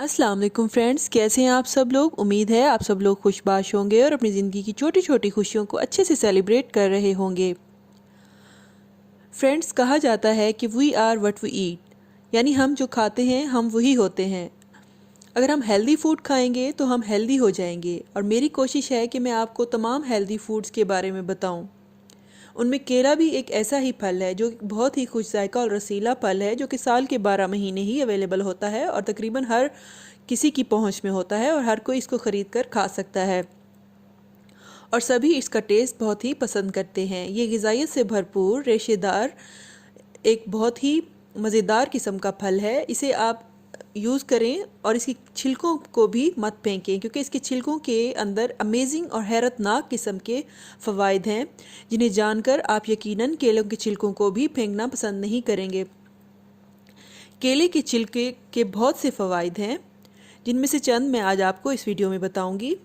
अस्सलाम वालेकुम फ्रेंड्स, कैसे हैं आप सब लोग। उम्मीद है आप सब लोग खुशबाश होंगे और अपनी ज़िंदगी की छोटी छोटी खुशियों को अच्छे से सेलिब्रेट कर रहे होंगे। फ्रेंड्स, कहा जाता है कि we are what we eat, यानी हम जो खाते हैं हम वही होते हैं। अगर हम हेल्दी फूड खाएंगे तो हम हेल्दी हो जाएंगे, और मेरी कोशिश है कि मैं आपको तमाम हेल्दी फूड्स के बारे में बताऊं। उनमें केला भी एक ऐसा ही फल है जो बहुत ही खुश जायका और रसीला फल है, जो कि साल के 12 महीने ही अवेलेबल होता है और तकरीबन हर किसी की पहुंच में होता है और हर कोई इसको ख़रीद कर खा सकता है, और सभी इसका टेस्ट बहुत ही पसंद करते हैं। ये ग़िज़ाइयत से भरपूर रेशेदार एक बहुत ही मज़ेदार किस्म का फल है। इसे आप यूज़ करें और इसकी छिलकों को भी मत फेंकें, क्योंकि इसके छिलकों के अंदर अमेजिंग और हैरतनाक किस्म के फ़वाइद हैं, जिन्हें जानकर आप यकीनन केलों के छिलकों को भी फेंकना पसंद नहीं करेंगे। केले के छिलके के बहुत से फ़वाइद हैं, जिनमें से चंद मैं आज आपको इस वीडियो में बताऊंगी।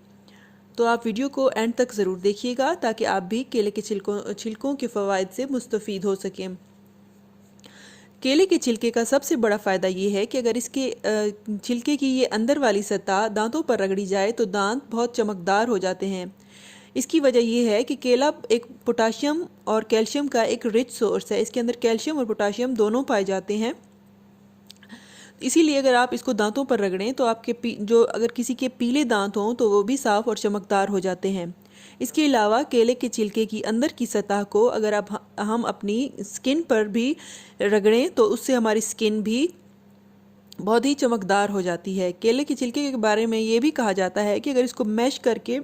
तो आप वीडियो को एंड तक ज़रूर देखिएगा ताकि आप भी केले के छिलकों के फ़वाइद से मुस्तफ़ीद हो सकें। केले के छिलके का सबसे बड़ा फ़ायदा ये है कि अगर इसके छिलके की ये अंदर वाली सतह दांतों पर रगड़ी जाए तो दांत बहुत चमकदार हो जाते हैं। इसकी वजह यह है कि केला एक पोटाशियम और कैल्शियम का एक रिच सोर्स है। इसके अंदर कैल्शियम और पोटाशियम दोनों पाए जाते हैं। इसीलिए अगर आप इसको दांतों पर रगड़ें तो आपके जो अगर किसी के पीले दांत हों तो वो भी साफ़ और चमकदार हो जाते हैं। इसके अलावा केले के छिलके की अंदर की सतह को अगर हम अपनी स्किन पर भी रगड़ें तो उससे हमारी स्किन भी बहुत ही चमकदार हो जाती है। केले के छिलके के बारे में ये भी कहा जाता है कि अगर इसको मैश करके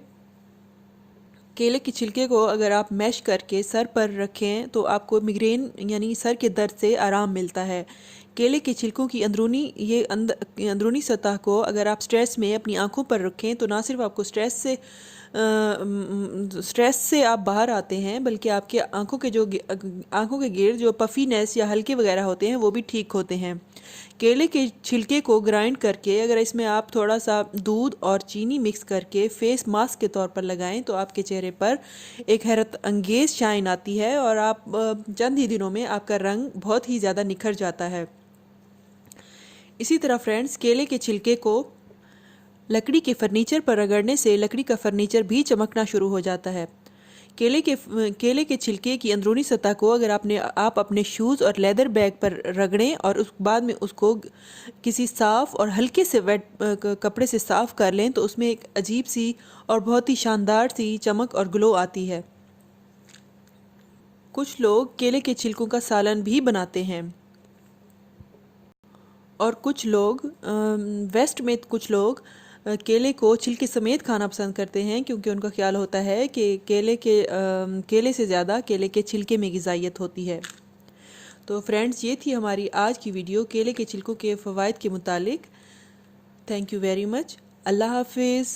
केले के छिलके को अगर आप मैश करके सर पर रखें तो आपको मिग्रेन यानी सर के दर्द से आराम मिलता है। केले के छिलकों की अंदरूनी सतह को अगर आप स्ट्रेस में अपनी आंखों पर रखें तो ना सिर्फ आपको स्ट्रेस से आप बाहर आते हैं, बल्कि आपके आंखों के गिर्द जो पफीनेस या हल्के वगैरह होते हैं वो भी ठीक होते हैं। केले के छिलके को ग्राइंड करके अगर इसमें आप थोड़ा सा दूध और चीनी मिक्स करके फेस मास्क के तौर पर लगाएं तो आपके चेहरे पर एक हैरत अंगेज शाइन आती है और आप चंद ही दिनों में आपका रंग बहुत ही ज़्यादा निखर जाता है। इसी तरह फ्रेंड्स, केले के छिलके को लकड़ी के फर्नीचर पर रगड़ने से लकड़ी का फर्नीचर भी चमकना शुरू हो जाता है। केले के छिलके की अंदरूनी सतह को अगर आप अपने शूज़ और लेदर बैग पर रगड़ें और उस बाद में उसको किसी साफ़ और हल्के से वेट कपड़े से साफ़ कर लें तो उसमें एक अजीब सी और बहुत ही शानदार सी चमक और ग्लो आती है। कुछ लोग केले के छिलकों का सालन भी बनाते हैं, और वेस्ट में कुछ लोग केले को छिलके समेत खाना पसंद करते हैं, क्योंकि उनका ख्याल होता है कि केले से ज़्यादा केले के छिलके में ग़िज़ाइयत होती है। तो फ्रेंड्स, ये थी हमारी आज की वीडियो केले के छिलकों के फ़वाइद के मुतालिक। Thank you very much. अल्लाह हाफिज़।